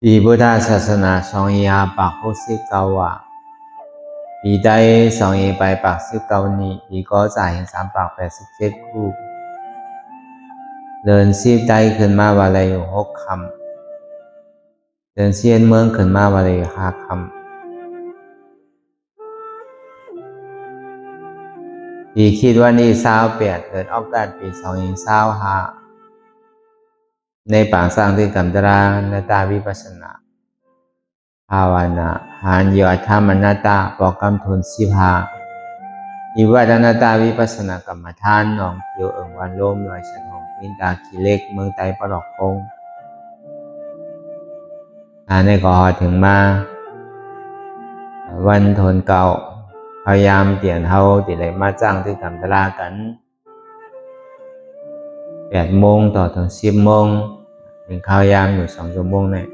ปีพุทธศาสนา2569話ปีใด2889นี้ปีก็จ่าย387คู่เดินซีบได้ขึ้นมาว่าอะไรอยู่6คำเดินเซียนเมืองขึ้นมาว่าอะไรอยู่5คำปีคิดว่านี่28เดือนออกกาศปี2025ในปางสร้างที่กำตรานตาวิปัสสนาภาวนาหานยอดธรรมนาตาปอกกำทุน15อีวัฒนตาวิปัสสนากรรมฐานหนองเกียววันโลมลอยฉันหงนินตาขี้เล็กเมืองไตปลอกคงในก็หอถึงมาวันทนเก่าพยายามเปลี่ยนเฮาติเลยมาจ้างที่กำตรากัน8 โมงต่อถึง10 โมงเป็นข้าวยามอยู่2 ชั่วโมงเนี่ย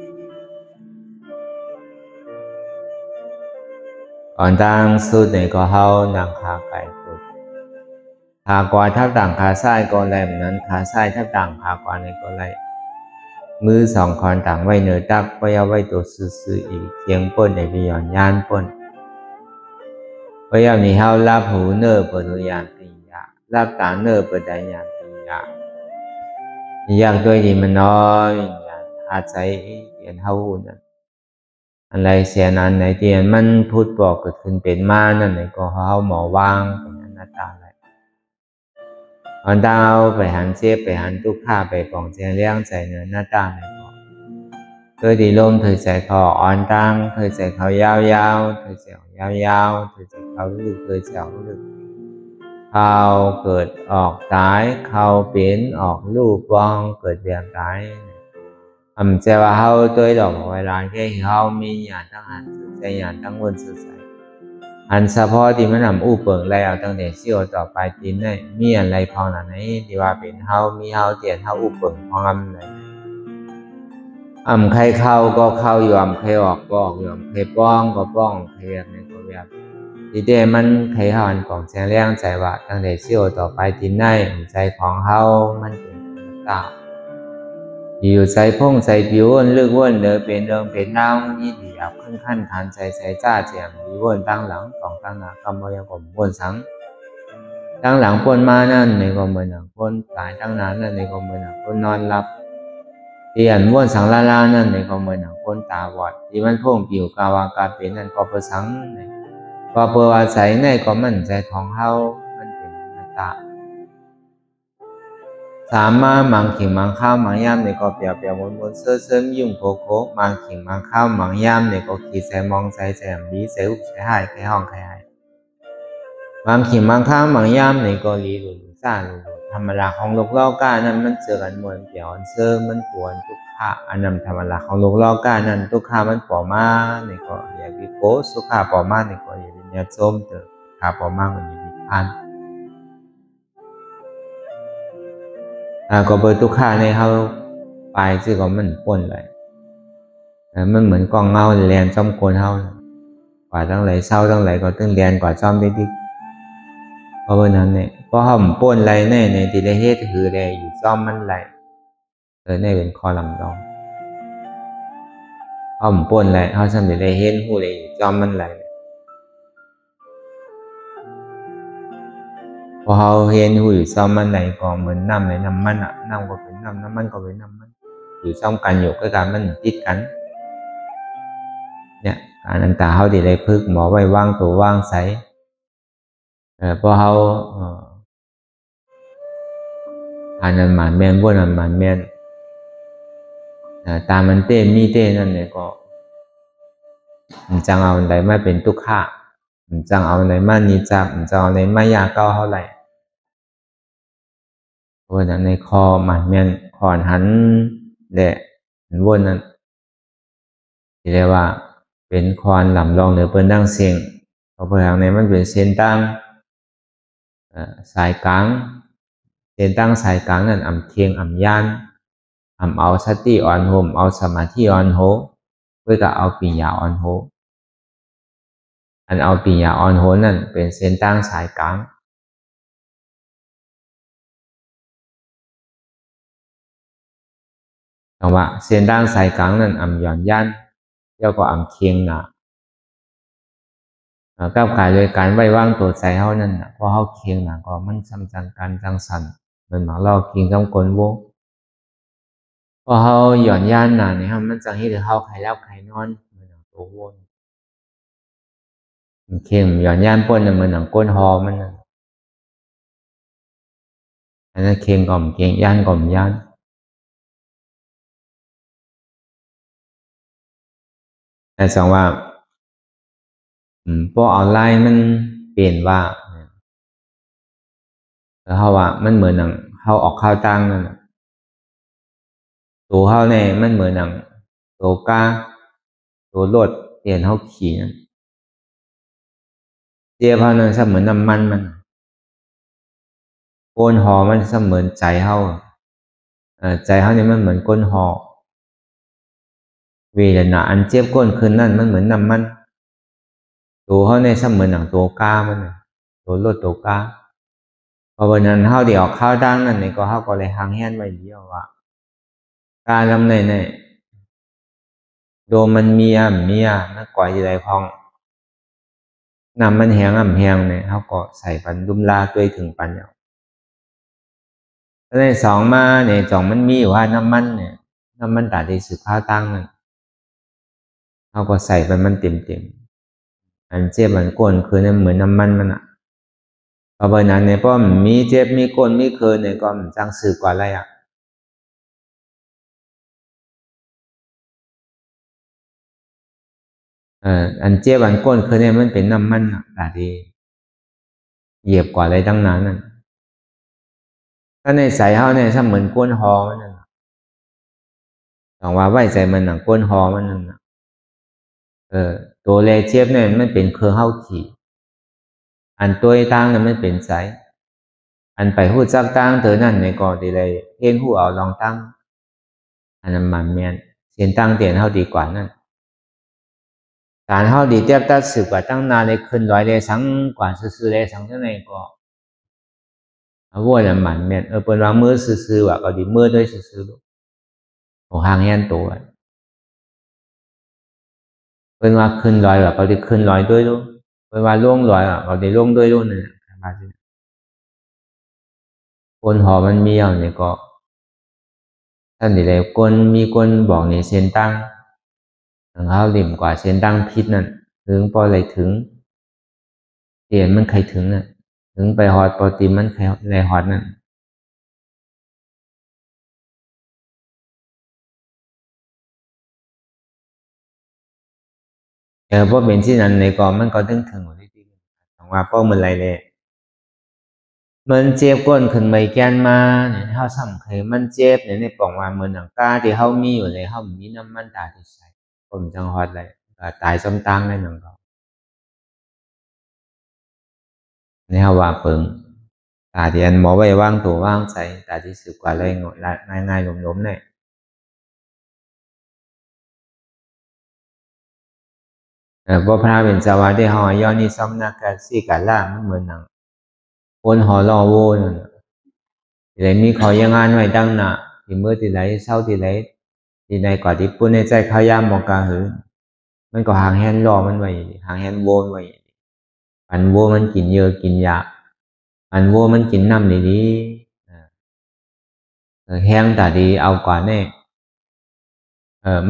ก่อนตั้งสุดในก็เฮานางขาไก่สุดขากวาทับต่างขาซ้ายก็ไหลเหมือนนั้นขาซ้ายทับต่างขากวาในก็ไหลมือ2 คอนต่างไว้เหนือตักไว้เอาไว้ตัวซื่ออีกเทียงป้นในวิญญาณย่านป้นไว้เอานี่เฮารับหูเนื้อเปิดตัวยานปียารับตาเนื้อเปิดได้ยานปียาอยากด้วยดีมันน้อยอย่างหาใจเห็นเฮาหูนั่นอะไรเสียนั้นไหนเตียนมันพูดบอกเกิดขึ้นเป็นมานั่นไหนก็เฮาหมอวางเป็นอนัตตาเลยอันดาวไปหันเจ็บไปหันทุกข้าไปปองเจียงเลี้ยงใจเนื้อหน้าตาในก็เคยดีลมเคยใจคออ่อนตังเคยใจเขายาวๆเคยใจยาวๆเคยใจเขาลึกเคยใจลึกเขาเกิดออกตายเขาเป็นออกรูปวองเกิดเบียงตายจะว่าเฮาตัวดอกเวลาแค่เฮามีญาณทั้งหันใจญาณทั้งวนสื่อใส่อันเฉพาะที่มันอู้เปิงแล้วตั้งแต่เสี่ยวต่อไปตีนได้มีอะไรพองนั้นที่ว่าเป็นเฮามีเฮาเตียนเฮาอู้เปิงพองเลยใครเข้าก็เข้าอยู่ใครออกก็ออกอยู่ใครป้องก็ป้องใครแบบนี้ก็แบบที่เดมันใครเฮาอันของแสงแรงใจว่าตั้งแต่เสี่ยวต่อไปตีนได้ใจของเฮามันเป็นตาอยู่ใจพงใจผิวลึกวนเดินเป็นเดิมเป็นดาวนี่ดีอับขึ้นขั้นขันใจจ้าเจียมดีวนตั้งหลังของตั้งหน้ากำมยังกบวนสังตั้งหลังปนมานั่นในก็เหมือนหนังปนตายตั้งนานนั่นในก็เหมือนหนังปนนอนหลับที่อันวนสังลาลานั่นในก็เหมือนหนังปนตาบอดที่มันพงผิวกาวากาเป็นนั่นก็เพื่อสังก็เพื่ออาศัยในก็มันใจของเฮามันเป็นนัตตาสามมามังขิงมังข้าวมังย่ำในก็เปียกเปียกวนเสื้อยุ่งโคโคมังขิงมังข้าวมังย่ำในก็ขีดใส่มองใส่แจ่มดีใส่อุบใส่หายใส่ห้องใส่หายมังขิงมังข้าวมังย่ำในก็ลีหลุดซ่าหลุดธรรมดาของโลกล่อก้านั้นมันเจอกันมวลเปียกเสื้อมันปวนทุกข้าอันนำธรรมดาของโลกล่อก้านั้นทุกข้ามันปอมาในก็อย่าวิโกสุขาปอมาในก็อย่าวิญญาโจมเถอะข้าปอมาก็อย่าวิพันก็เบอร์ทุกข้าในเขาไปซึ่งก็มันป่นเลยมันเหมือนกองเงาเรียนจอมโกนเขากว่าตั้งไหลเศร้าตั้งไหลก็ต้องเรียนกว่าจอมได้ดิเพราะว่านั้นเนี่ยเพราะเขาป่นไรในที่ได้เฮ็ดคือได้อยู่จอมมันไหลในเป็นคอลำดองเขาป่นไรเขาสำเร็จได้เฮ็ดหูเลยอยู่จอมมันไหลพอเขาเห็นหูอยู่จอมมันไหลก็เหมือนน้ำไหลน้ำมันน้ำก็เป็นน้ำมันก็เป็นน้ำมันอยู่จอมกันอยู่ก็การมันติดกันเนี่ยอันนั้นตาเขาดีเลยพึกหมอไว้ว่างตัวว่างใสพอเขาอันนั้นหมันแม่นวนอันหมันแม่นตามันเต้มีเต้นั่นเนี่ยก็มันจังเอาอะไรมาเป็นทุกข์มันจังเอาอะไรมานิจับมันจังเอาอะไรมายาเก้าเท่าไหร่วนนั้นในคอหมันแม่นคอนหันแหละมันวนนั้นที่เรียกว่าเป็นคอนหล่ำรองหรือเปิ้นดังเสียงเพราะเพื่อนในมันเป็นเส้นตั้งสายกลางเส้นตั้งสายกลางนั่นเทียงยานเอาสติอ่อนโหมเอาสมาธิอ่อนโหเพื่อจะเอาปัญญาอ่อนโหอันเอาปัญญาอ่อนโหนั่นเป็นเส้นตั้งสายกลาง แต่ว่าเส้นด้านสายกลางนั้นหย่อนยันแล้วก็เคียงหนาก้าวกายโดยการไว้วางตัวใจเขานั่นพอเขาเคียงหนาก็มันซ้ำจังการจังสันเหมือนหมาเรากินกำกลโวพอเขาหย่อนยันหนาเนี่ยมันจังที่เขาใครแล้วใครนอนเหมือนตัวโวเคียงหย่อนยันป้นเหมือนก้นหอมันอันนั้นเคียงก่อมเคียงยันก่อมยันแต่สองว่าพวกออนไลน์มันเปลี่ยนว่าแล้วเขาว่ามันเหมือนหนังเขาออกข้าวตังนั่นตัวเขาเนี่ยมันเหมือนหนังตัวกาตัวรถเปลี่ยนเขาขี่นั่นเจี๊ยบเขาเนี่ยเสมือนน้ำมันมันก้นหอมันเสมือนใจเขาใจเขาเนี่ยมันเหมือนก้นหอเวลาอันเจี๊ยบก้นคืนนั่นมันเหมือนน้ำมันตัวเขาเนี่ยเสมือนหนังตัวกามันตัวรถตัวกาเพราะวันนั้นเขาเดี๋ยวข้าวดังนั่นนี่ก็เขาก็เลยหางแห้นไว้เดียวว่าการลำในเนี่ยโดมันมีนักก่อยอะไรพองน้ำมันแห้งแห้งเนี่ยเขาก็ใส่ปันดุมลาตัวถึงปันเนี่ยในสองมาเนี่ยสองมันมีว่าน้ำมันเนี่ยน้ำมันตัดในสุดข้าวตั้งนั่นเขาก็ใส่ไปมันเต็มอันเจ็บมันก้นคือเนี่ยเหมือนน้ำมันมันอ่ะเพราะนั้นเนี่ยป้อมมีเจ็บมีก้นมีคืนเนี่ยก็มันจังสื่อกว่าอะไรอ่ะอันเจ็บอันก้นคือเนี่ยมันเป็นน้ำมันอ่ะตัดดีเหยียบกว่าอะไรตั้งนานนั่นถ้าในใส่เขาเนี่ยถ้าเหมือนก้นหอมันนั่นต้องว่าไว้ใจมันหนังก้นหอมันนั่นตัวเลเจ็บเนี่ยมันเป็นเครือเข้าขี่อันตัวตั้งเนี่ยมันเป็นไสอันไปหู้จักตั้งเธอนั่นในก่อดีเลยเห็นหู้เอาลองตั้งอันนั้นมันเมียนเสียนตั้งเตียนเท่าดีกว่านั่นการเท่าดีเทียบตัดสืบกว่าตั้งนานเลยขึ้นร้อยเลยสังกว่าซื่อเลยสังเท่าไหร่ก็เอาวัวนั้นมันเมียนเป็นว่ามือซื่อว่าก็ดีมือด้วยซื่อๆของหางแหนตัวเป็นว่าขึ้นร้อยว่าก็ดีขึ้นร้อยด้วยด้วยเป็นว่าล่วงร้อยว่าก็ดีล่วงด้วยด้วยนี่คนหอมันมีอย่างนี้ก็ท่านดีเลยคนมีคนบอกในเส้นตั้งเขาหลิ่มกว่าเส้นตั้งพิษนั่นถึงพออะไรถึงเตียนมันใครถึงน่ะถึงไปฮอดปอตีมันใครไรฮอดนั่นเพราะเป็นที่นั้นในก่อนมันก็ถึงที่ถึงว่าเพราะมันไรเลยมันเจ็บก้นขึ้นไม่แกนมาเนี่ยเขาซ้ำเคยมันเจ็บเนี่ยในปองว่าเหมือนหนังกาที่เขามีอยู่เลยเขามีน้ำมันตาที่ใส่ผมจังฮอดเลยตายซ้ำตังในหนังเขาในเขาว่าเปิงตาที่อันหมอไว้ว่างตัวว่างใส่ตาที่สึกกว่าเลยง่ายๆล้มๆเนี่ยเพราะพระเป็นสาวาได้หอยอนี่ซ้ำนักการสี่การล่ามันเหมือนหนังคนหอรอโว้นั่นทีไรมีเขายังงานไว้ดังหนาที่เมื่อทีไรเศร้าทีไรทีในกว่าที่ปุ่นในใจเขาย่ามมองกาหือมันก็หางแฮนรอมันไว้หางแฮนโวไว้อันโวมันกินเยอะกินยาอันโวมันกินน้ำดีๆแห้งแต่ดีเอากว่าแน่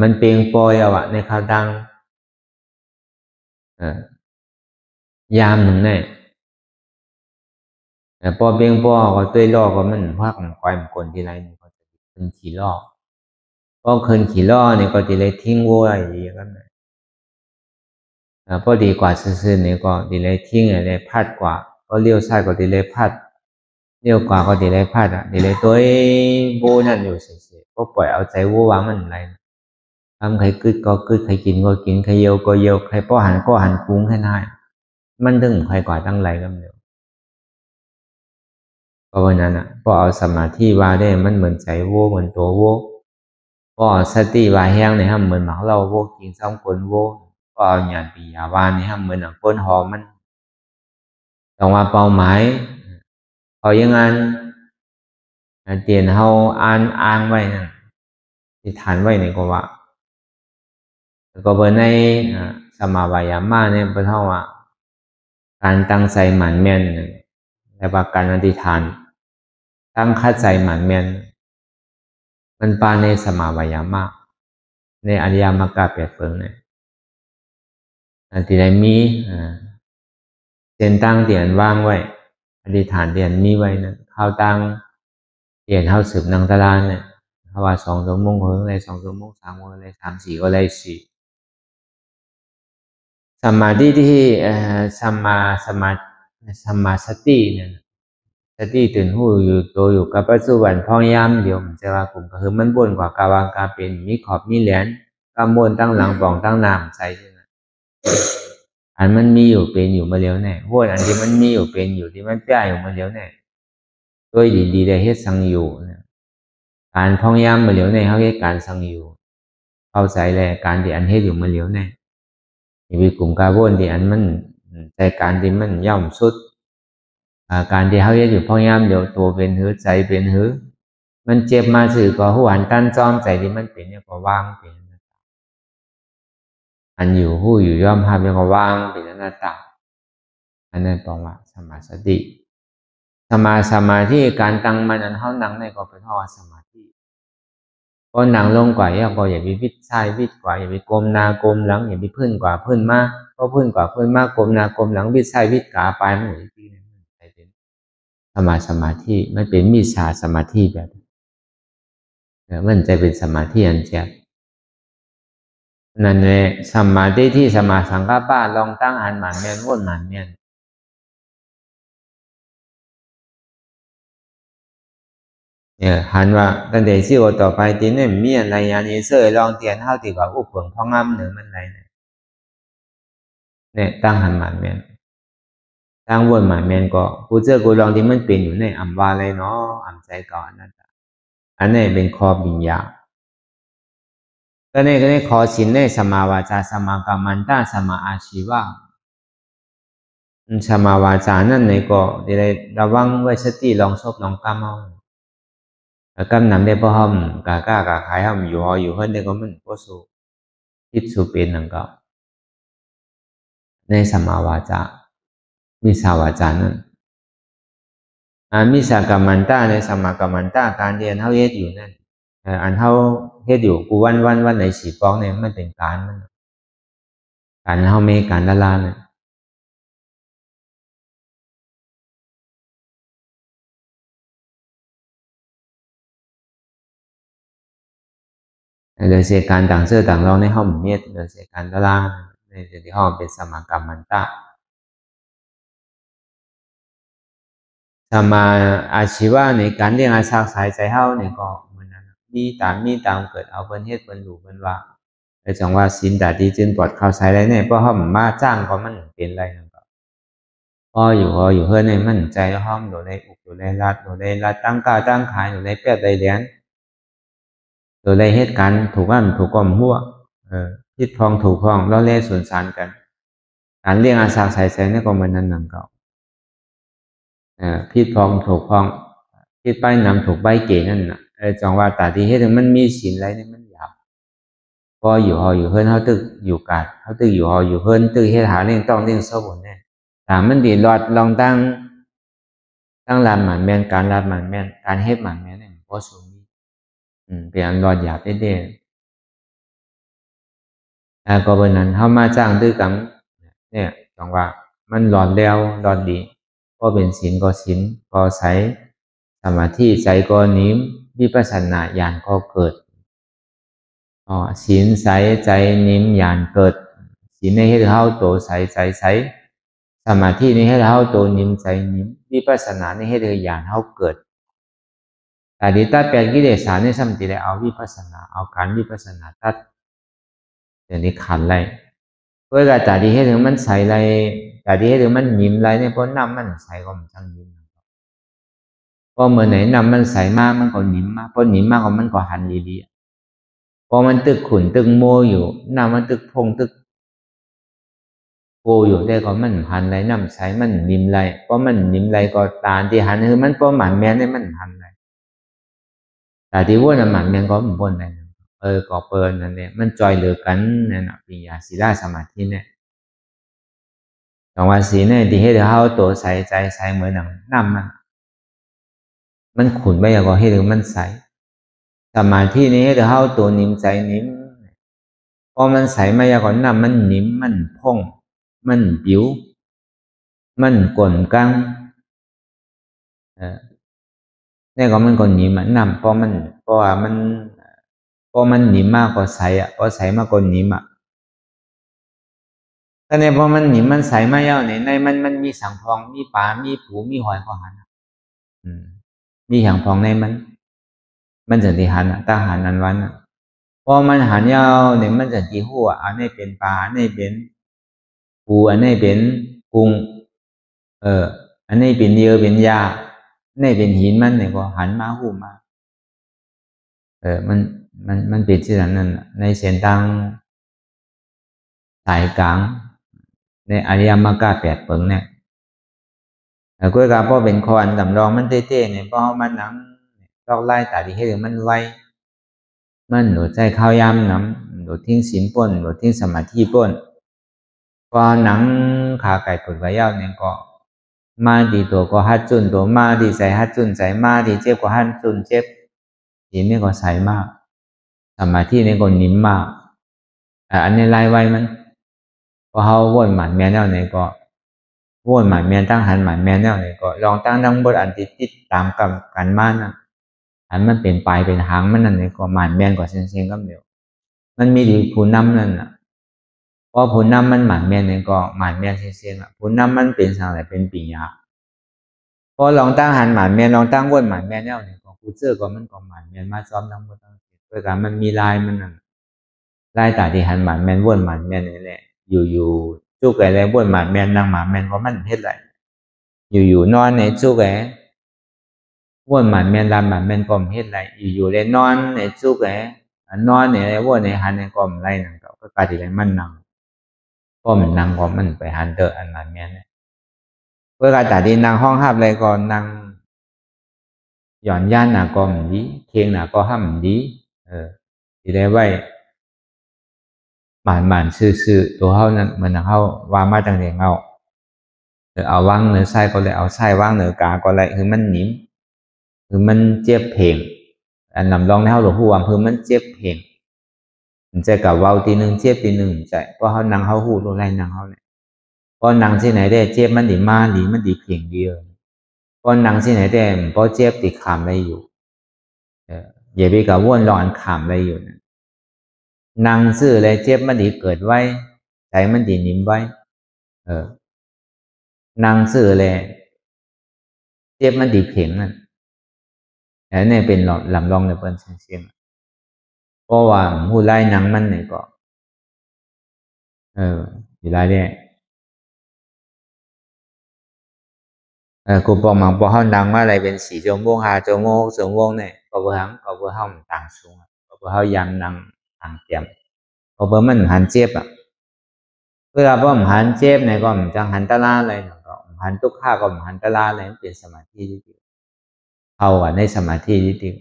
มันเปลียงปอยเอาอะในข้าวดังยามหนึ่งแน่แต่พอเปลียงปอก็ตัวล่อก็มันภาคมันควายมันคนทีไรมันก็จะขึ้นขี่ล่อพอขึ้นขี่ล่อเนี่ยก็จะเลยทิ้งโว้ยอย่างนั้นพอดีกว่าซื่อๆเนี่ยก็ดีเลยทิ้งอะไรพัดกว่าก็เลี้ยวซ้ายก็ดีเลยพัดเลี้ยวกว่าก็ดีเลยพัดอ่ะดีเลยตัวโบนั่นอยู่เฉยๆก็ปล่อยเอาใจโววางมันอะไรทำใครกึดก็กึดใครกินก็กินใครเยียวก็เยียวใครป้อหันก็หันปุ้งแค่นั้นมันถึงใครกว่าตั้งไรก็เดียวเพราะวันนั้นอ่ะพอเอาสมาธิว่าได้มันเหมือนใจโวเหมือนตัวโวพอสติว่าแห้งเนี่ยฮะเหมือนหมาเราโวกินซ้ำคนโวพอเอาหยาดปียาวานเนี่ยฮะเหมือนหนังก้นหอมมันต้องว่าเป้าหมายพอยังงั้นเตียนเฮาอ่านไว้นั่น ที่ฐานไว้ในก็ว่าแล้วก็ในสมาวายามะเนี่ยเป็นเท่าว่าการตั้งใจหมั่นแม่นและว่าการอธิษฐานตั้งคัดใจหมั่นแม่นมันปาในสมาวายามะในอริยมรรคแปดเปิงเนี่ยที่ได้มีเส้นตั้งเตียนว่างไว้อธิษฐานเตียนมีไว้นะเข้าตั้งเตียนเข้าสืบนังตะลานเนี่ยเพราะว่า2 ชั่วโมงก็เลย2 ชั่วโมง3 ก็เลย3 4ก็เลย4สมาธิที่สมาสติเนี่ยสติตื่นหูอยู่ตัวอยู่กับปัจจุบันพยายามเดี๋ยวมันจะว่ากลุ่มก็คือมันบนกว่ากาวางกาเป็นมีขอบมีแหลนกำบนตั้งหลังปองตั้งน้ำใส่อันมันมีอยู่เป็นอยู่มาเลี้ยวแน่พวกอันที่มันมีอยู่เป็นอยู่ที่มันแป้อยู่มาเลี้ยวแน่ด้วยดีได้เฮ็ดสังอยู่การพยายามมาเลี้ยวแน่เขาเฮ็ดการสังอยู่เข้าใจแลการที่อันเฮ็ดอยู่มาเลี้ยวแน่มีกลุ่มกาโบนที่อันมันใจการที่มันย่อมสุดการที่เขาเฮ็ดอยู่พยายามเดี๋ยวตัวเป็นหือใจเป็นหือมันเจ็บมาสื่อก็หัวอันตั้นจอมใจที่มันเป็นเนี่ยก็ว่างเป็นอันอยู่หู้อยู่ย่อมภาพเนี่ยก็ว่างเป็นอนัตตาอันนั้นตรงว่าสมาสติสมาธิการตั้งมันอันเขานั่งในก็เป็นห้อสมาธิก็นั่งลงกว่าก็อย่าไปวิดซ้ายวิดขวาอย่าไปก้มหน้าก้มหลังอย่าไปพื้นกว่าพื้นมาก็พื้นกว่าพื้นมาก้มหน้าก้มหลังวิดซ้ายวิดขวาไปมันอยู่ที่นี่มันเป็นสมาธิมันเป็นมิจฉาสมาธิแบบมันจะเป็นสมาธิอันเจ็บนั่นแหละสมาธิที่สมาสังกัปปะลองตั้งหันหมันเมียนวนหมันเมียนหันว่าตั้งแต่สิโอต่อไปทีนี้มีอะไรอย่างนี้เสยลองเตียนเท่าที่ว่าอุปเปิงพ่องำเหนือมันอะไรเนี่ยตั้งหันหมันเมียนตั้งวนหมันเมียนก็กูเจอกูลองที่มันเป็นอยู่ในอัมวาเลยเนาะอัมใจก่อนนั่นอันนี้เป็นคอบิญญาก็ในคอสินในสมาวาจาสมากรรมันตาสมาอาชีวะสมาวาจานั่นในก็ได้ระวังไว้สติลองซบลองกำเอากำนำได้พอห้อมกากขายห้อมอยู่หออยู่เฮิรนได้ก็มันก็สู้คิดสู้เป็นนั่นก็ในสมาวาจามิสาวาจานั่นมิสากรรมันตาในสมากรรมันตาการเรียนเฮาเฮ็ดอยู่นั่นอันเฮาเฮ็ดอยู่กูวันไหนสีฟ้องเนี่ยมันเป็นการเฮาไม่การละลานเนี่ยโดยเสียการต่างเสื้อต่างเราในห้องเมียโดยเสียการละลานในที่ห้องเป็นสมากรรมันตาสมาอาชีวะในการเรียนอาสาสายใจเฮาเนี่ยก็เหมือนนั้นมีตามเกิดเอาเพิ่นเฮ็ดเพิ่นรู้เพิ่นว่าไอ้จังว่าศีลแต่ดีจึงปลอดเข้าใช้ได้เนี่ยเพราะเฮามาจ้างก็มันเป็นไรนั่นก็พออยู่เพิ่นในมันใจห้อมอยู่ในอุกอยู่ในรัดตั้งกาตั้งขายอยู่ในเปียดได้เหรียญอยู่ในเหตุการณ์ถูกว่าถูกก้มหัวผิดพ้องถูกพ้องล้อเล่ส่วนสารกันการเรียนอาสาสายใจเนี่ยก็เหมือนนั้นนั่นก็ผิดพ้องถูกพ้องผิดไปนำถูกใบเก๋นั่นน่ะจังว่าตาที่เฮ็ดมันมีศีลไรเนี่ยมันหยาบพออยู่เพิ่นเฮาตึกอยู่กาดเฮาตึกอยู่เพิ่นตึกเฮ็ดหาเรื่องต้องเรื่องซบแน่ถ้ามันดีรอดลองตั้งลานหมันแม่นการลานหมันแม่นการเฮ็ดหมันแม่นเนี่ยบ่สูงเป็นอันรอดหยาบเด้ก็เป็นนั้นเฮามาจ้างตึกกังเนี่ยจังว่ามันรอดแล้วรอดดีก็เป็นศีลก็ศีลก็ใช้สมาธิใจก็นิ่มวิปัสสนาญาณก็เกิดศีลใสใจนิ่มญาณเกิดศีลในเฮ็ดเฮาโตใสใจใสสมาธิในเฮ็ดเฮาโตนิ่มใจนิ่มวิปัสสนาในเฮ็ดญาณเฮาเกิดแต่ที่ตัดแปลงกิเลสในสัมติได้เอาวิปัสสนาเอาการวิปัสสนาตัดเดี๋ยวนี้ขันไรเพื่อการแต่ที่เฮ็ดถึงมันใสไรแต่ที่เฮ็ดถึงมันนิ่มไรเนี่ยเพราะน้ำมันใสก็มันจังนิ่มพอเมื่อไหนน้ำมันใสมากมันก็นิ่มมากพอนิ่มมากก็มันก็หันดีๆพอมันตึกขุ่นตึกโมอยู่น้ำมันตึกพงตึกโกอยู่ได้ก็มันหันไรน้ำใสมันนิ่มไรเพราะมันนิ่มไรก็ตาที่หันคือมันเพราะหมันแม่นได้มันหันไรแต่ที่ว่าน้ำมันแม่นก็มันบนไร ก็เปิดนั่นแหละมันจอยเหลือกันนั่นน่ะปัญญาศีลสมาธิเนี่ยสองวันศีลเนี่ยที่ให้เราตัวใส่ใจใส่เหมือนหนังน้ำมันขุ่นไปอย่างก็ให้ถึงมันใสสมาธินี้ให้เราตัวนิ่มใจนิ่มพอมันใสมาอย่างก็น้ำมันนิ่มมันพองมันบิวมันกลนกังเนี่ยก็มันก็นิ่มน้ำเพราะว่ามันนิ่มมากกว่าใสพอใสมากกว่านิ่มแต่ในพอมันนิ่มมันใสมาอย่างในมันมีสังพองมีปลามีผูมีหอยข้อหันมีอย่างพองในมันจะที่หันตาหันนั้นวันพอมันหันยาวเนี่ยมันจะที่หัวอันนี้เป็นปลาอันนี้เป็นปูอันนี้เป็นกุ้งอันนี้เป็นเยื่อเป็นยาอันนี้เป็นหินมันเนี่ยก็หันมาหูมามันเป็นที่นั้นในเส้นทางสายกลางในอริยมรรคแปดเปิงเนี่ยก็การพอเป็นคอนสำรองมันเต้ๆเนี่ยพอมันนั่งลอกไล่แต่ที่ให้ถึงมันไวมันหนูใจข้าวยำน้ำหนูทิ้งศีลป่นหนูทิ้งสมาธิป่นพอหนังขาไก่กุดไว้ยาวเนี่ยก็มาดีตัวก็ฮัดจุนตัวมาดีใจฮัดจุนใจมาดีเจ็บก็ฮัดจุนเจ็บศีลนี่ก็ใสมากสมาธินี่ก็นิ่มมากอันนี้ไล่ไว้มันพอเขาวนหมันแม่แนวเนี่ยก็วนหมันแม่ตั้งหันหมันแม่แนวเนี่ยก็ลองตั้งบทอันติดตามกับกันมานะอันมันเป็นปลายเป็นหางมันนั่นเนี่ยก็หมันแม่นกว่าเซ็งๆก็เดียวมันมีดีผู้นำนั่นพอผู้นำมันหมันแม่นเนี่ยก็หมันแม่นเซ็งๆผู้นำมันเป็นสังอะไรเป็นปิญญาพอลองตั้งหันหมันแม่นลองตั้งวนหมันแม่แนวเนี่ยก็ผู้เชื่อก็มันก็หมันแม่นมาซ้อมทั้งหมดทั้งสิ้นโดยการมันมีลายมันนั่นลายตาที่หันหมันแม่นวนหมันแม่นนี่แหละอยู่จุกอะไรวนหมันแม่นนั่งหมันแม่นเพราะมันเฮ็ดไรอยู่นอนในจุกวนหมันแม่นลำหมันแม่นก็เฮ็ดไรอยู่เลยนอนในจุกนอนในวนในหันในก็ไรนั่นก็กลายเป็นมันนั่งก็มันนั่งก็มันไปหันเตออันนั้นแม่นเพื่อการตัดดินนั่งห้องห้ามอะไรก็นั่งหย่อนย่านหนาก็มันดีเคียงหนาก็ห้ามดีที่ได้ไว้หมันซื่อตัวเขานั้นเหมือนเขาว่ามาตั้งแต่เงาเอาวางเนื้อไส้ก็เลยเอาไส้วางเนื้อกาก็เลยคือมันหนิมคือมันเจ็บเพ่งอันนำลองในเขาหลวงพ่อว่าคือมันเจ็บเพ่งมันจะกับเว้าทีหนึ่งเจ็บทีหนึ่งใจเพราะเขานั่งเขาหูลงไรนั่งเขาเนี่ยพอนั่งที่ไหนได้เจ็บมันดีมาดีมันดีเพ่งเดียวพอนั่งที่ไหนได้พอเจ็บติดขามอะไรอยู่อย่าไปกับว่นรอนขามอะไรอยู่นั่งซื่ออะไรเจ็บมันดีเกิดไว้ใจมันดีนิ่มไว้นั่งซื่อเลยเจ็บมันดีเพ่งนั่นแต่เนี่ยเป็นลำลองในเปิ้นเสียงเพราะว่าผู้ไล่นังมันเนี่ยก็อยู่ไล่เนี่ยกูบอกมันบอกเขานังว่าอะไรเป็น4 ชั่วโมง5 ชั่วโมง6 ชั่วโมงเนี่ยก็เพื่อเขาต่างสูงก็เพื่อเขายำนังต่างเตรียมก็เพื่อมันหันเจ็บเพื่อว่ามันหันเจ็บเนี่ยก็มันจังหันตะลาเลยก็หันทุกข้าก็มันหันตะลาเลยเป็นสมาธิที่เข้าในสมาธิที่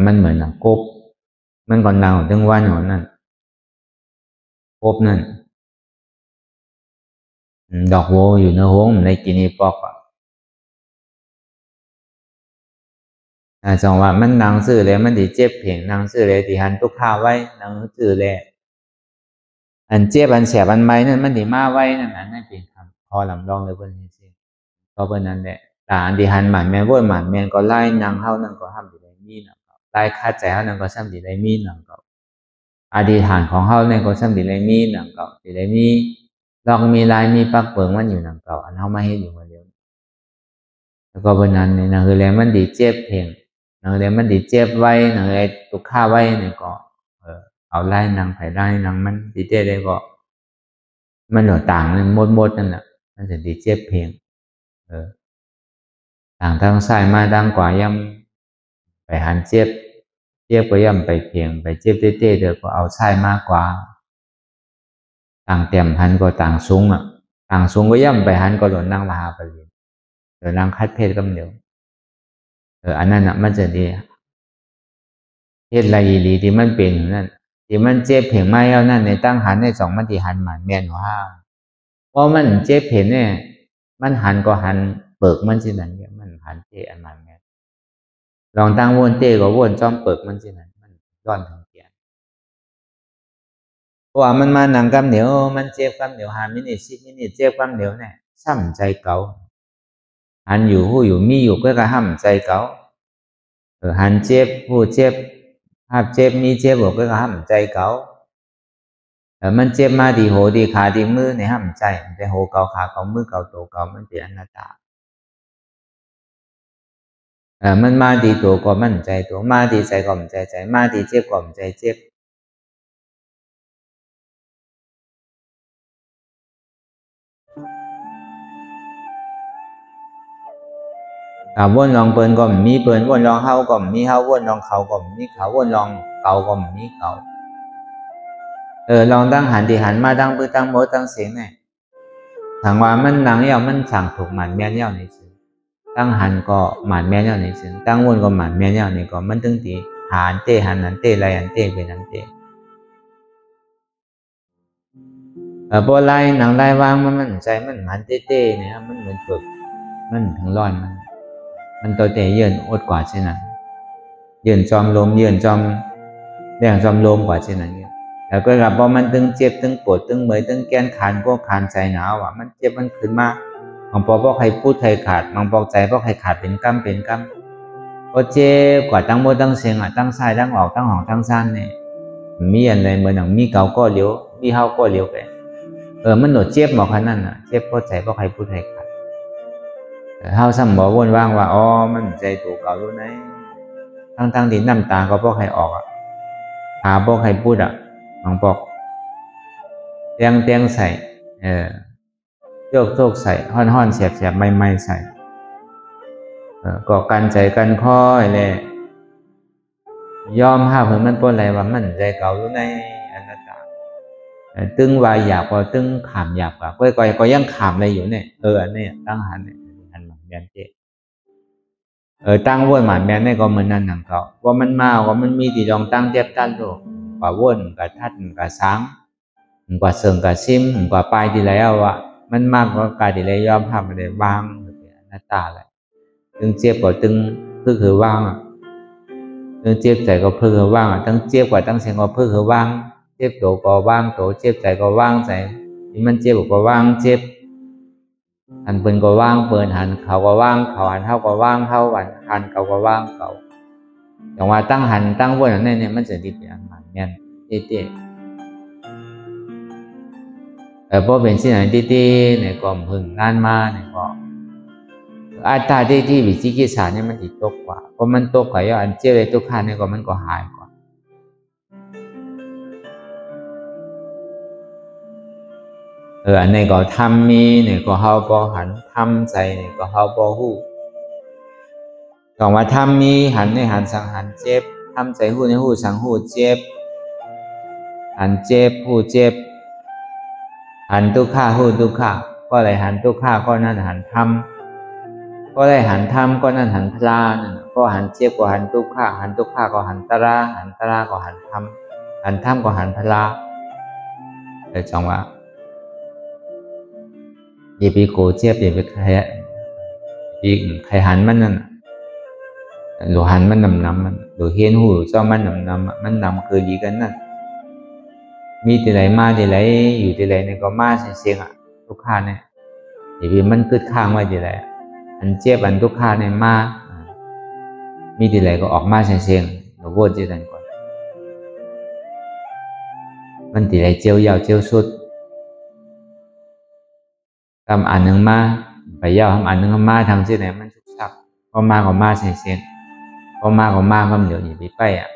มันเหมือนกบมันก่อนนางถึงวันของนั่นกบนั่นดอกโวอยู่ในห้องในกินอีปอกจังว่ามันนางซื้อเลยมันดีเจ็บเพียงนางซื้อเลยที่หันทุกข้าไว้นางซื้อเลยอันเจ็บอันแสบอันไม้นั่นมันดีมาไว้นั่นเป็นคำพอลำลองเลยเพิ่นสิเพราะเพิ่นนั้นแหละแต่อันที่หันหมันแม่นวนหมันแม่นก็ไล่นางเฮานั่นก็ห้ามดีได้มีนะไล่คาใจเฮานั่นก็ซ้ำดีได้มีนะก็อธิษฐานของเฮาเนี่ยก็ซ้ำดีได้มีนะก็ดีได้มีลองมีลายมีปักเปิงมันอยู่นั่นก็อันเฮามาเฮ็ดอยู่มื้อเดียวแล้วก็เพิ่นนั้นนี่นะคือแลมันดีเจ็บเพียงนะคือแลมันดีเจ็บไว้นะคือทุกข้าไว้นี่ก็เอาไล่นางไผไล่นางมันดีเจ็บได้ก็มันต่างนั่นมดนั่นน่ะมันจะดีเจ็บเพียงต่างทางซ้ายมาทางขวาย่ำไปหันเจ็บก็ย่ำไปเพียงไปเจ็บเต้ๆเดี๋ยวก็เอาซ้ายมากกว่าต่างเต็มหันก็ต่างสูงต่างสูงก็ย่ำไปหันก็โดนนั่งมหาปริญญาโดนนั่งคัดเพศกำเดียวอันนั้นมันจะดี เฮ็ดไรอีหลีที่มันเป็นนั่นที่มันเจ็บเพ่งไม้เอานั่นในตั้งหันในสองมันที่หันหมันแม่นว่าเพราะมันเจ็บเพ่งเนี่ยมันหันก็หันเปิกมันสินั่นเนี่ยมันหันเตอันมันแม่นลองตั้งวนเตก็วนจอมเปิกมันสินั่นมันย้อนถึงเตียนเพราะว่ามันมาหนังกำเหนียวมันเจ็บกำเหนียว5 มินิ10 มินิเจ็บกำเหนียวเนี่ยซ้ำใจเก่าหันอยู่หู้อยู่มีอยู่ก็ห้ามใจเก่าหันเจ็บหู้เจ็บภาพเจ็บมีเจ็บบอกก็ห้ามใจเก่ามันเจ็บมาดีโหดีขาดีมือในห้ามใจแต่โหเก่าขาเก่ามือเก่าตัวเก่ามันเป็นอนัตตามันมาดีตัวก็มั่นใจตัวมาดีใจก็มั่นใจใจมาดีเจ็บก็มั่นใจเจ็บวนลองเปิ้นก็มีเปิ้นวนลองเฮาก็มีเฮาวนลองเขาก็มีเขาวนลองเก่าก็มีเก่าลองตั้งหันที่หันมาตั้งปื้อตั้งโมตั้งเสียงเนี่ยถามว่ามันหนังยาวมันสั่งถูกหมันแม่นยาวในซึ่งตั้งหันก็หมันแม่นยาวในซึ่งตั้งวนก็หมันแม่นยาวในก็มันตึงตีหันเตหันนั้นเตไรอันเตเป็นอันเตพอไล่หนังไล่วางมันใจมันหันเต้เนี่ยมันเหมือนฝึกมันถึงร้อนมันตัวเตเยือนอดกว่าเช่นนั้นเยือนจอมลมเยือนจอมแรงจอมลมกว่าเช่นนั้นแล้วก็พอมันตึงเจ็บตึงปวดตึงเมื่อยตึงแกนขานพวกขานใจหนาวอ่ะมันเจ็บมันขึ้นมาบางปอพวกใครพูดใครขาดบางปอกใจพวกใครขาดเป็นกำพอเจ็บกว่าตั้งโมตั้งเสียงอ่ะตั้งซ้ายตั้งออกตั้งหองตั้งสั้นเนี่ยมีอะไรเหมือนหนังมีเก่าก็เลี้ยวมีเฮาก็เลี้ยวไปมันหนวดเจ็บหมอขนาดน่ะเจ็บพอใจพวกใครพูดใครขาดเฮาซ้ำบอกวนว่างว่าอ๋อมันใจตัวเก่ารู้ไหมทั้งที่น้ำตาก็พวกใครออกอ่ะหาพวกใครพูดอ่ะบางปอกเตียงใส่โจกใส่ห้อนเสียบไม่ใส่ก็กันใจกันค่อยเลยยอมห้าเพื่อมันป้นอะไรว่ามันใจเก่าอยู่ในอนัตตาตึงวายหยาบก็ตึงขามหยาบก็ยังขามอะไรอยู่เนี่ยอันนี้ตั้งหันเนี่ยหันหลังแมนเจตั้งวนหมันแมนเนี่ยก็เหมือนนั่นหนังเขาว่ามันมาว่ามันมีที่รองตั้งเทียบตั้งโลกกว่าวนกับทัดกับsángกว่าเสริงกับซิมกว่าปลายที่แล้วอ่ะมันมากกว่ากายที่แล้วยอมทำอะไรบ้างหน้าตาอะไรตึงเจี๊ยบกว่าตึงเพื่อคือว่างตึงเจี๊ยบใจก็เพื่อคือว่างตั้งเจี๊ยบกว่าตั้งเสียงก็เพื่อคือว่างเจี๊ยบโตก็ว่างโตเจี๊ยบใจก็ว่างใจนี่มันเจี๊ยบก็ว่างเจี๊ยบหันเปินก็ว่างเปินหันเขาก็ว่างเขาหันเท่าก็ว่างเท่าหันเขาก็ว่างเขาอย่างว่าตั้งหันตั้งวนอย่างนี้เนี่ยมันจะดีเป็นอันหมันเนี่ยเตี้ยพอเป็นสิ่งไหนที่เนี่ยก็พึ่งงานมาเนี่ยก็อัตราที่วิจิกิจฉาเนี่ยมันติดตกกว่าเพราะมันตกกว่าย่ออันเจ้าเลยทุกขันเนี่ยก็มันก็หายกว่าอันนี้ก็ทำมีเนี่ยก็เฮาบ่หันทำใจเนี่ยก็เฮาบ่ฮู้ต้องว่าทำมีหันในหันสังหันเจ็บทำใจฮู้ในฮู้สังฮู้เจ็บหันเจ็บฮู้เจ็บหันทุกข้าหูทุกข้าก็อะไรหันทุกข้าก็นั่นหันทำก็ได้หันทำก็นั่นหันพลานั่นก็หันเจ็บก็หันทุกข้าก็หันตราก็หันทำก็หันพลาเลยจังว่าอย่าไปโกรธเจ็บอย่าไปใครหันมันนั่นหรือหันมันนำมันหรือเห็นหูเจ้ามันนำมันนำคือดีกันนั่นมีที่ไหนมาที่ไหนอยู่ที่ไหนเนี่ยก็มาเสียงอ่ะทุกข้าเนี่ยอย่าไปมันคืดข้างไว้ที่ไหนอันเจ็บอันทุกข้าเนี่ยมามีที่ไหนก็ออกมาเสียงหรือวนที่ไหนก่อนมันที่ไหนเจียวยาวเจียวสุดทำอันหนึ่งมาไปยาวทำอันหนึ่งมาทำที่ไหนมันสุกสักพอมาก็มาเสียงพอมาก็มาก็เดี๋ยวอย่าไปไปอ่ะ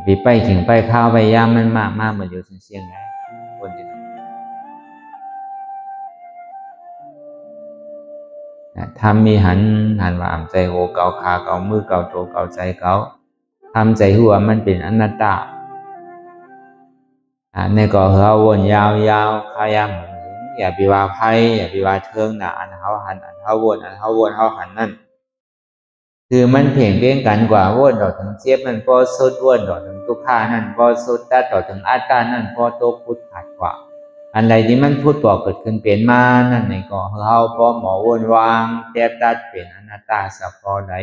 ไปไปถึงไปข้าวไปย่ามมันมากเหมือนอยู่เสียงไงคนที่ทำมีหันว่าอ่ำใจโหเกาขาเกามือเกาโถเกาใจเกาทำใจหัวมันเป็นอนัตตาในก่อเหือวนยาวขายามอย่าไปว่าไพ่อย่าไปว่าเทิงนะอันเขาหันอันเขาวนเขาหันนั่น คือมันเพ่งเพ่งกันกว่าว่นต่อถึงเสียบมันก็สุดว่นต่อถึงทุกข้านั่นก็สุดแต่ต่อถึงอัตตานั่นก็โตพุทธขาดกว่าอันใดที่มันพูดต่อเกิดขึ้นเป็นมานั่นในก็เฮาพอหมอว่นวางแทบตัดเป็นอนัตตาสัพพอใด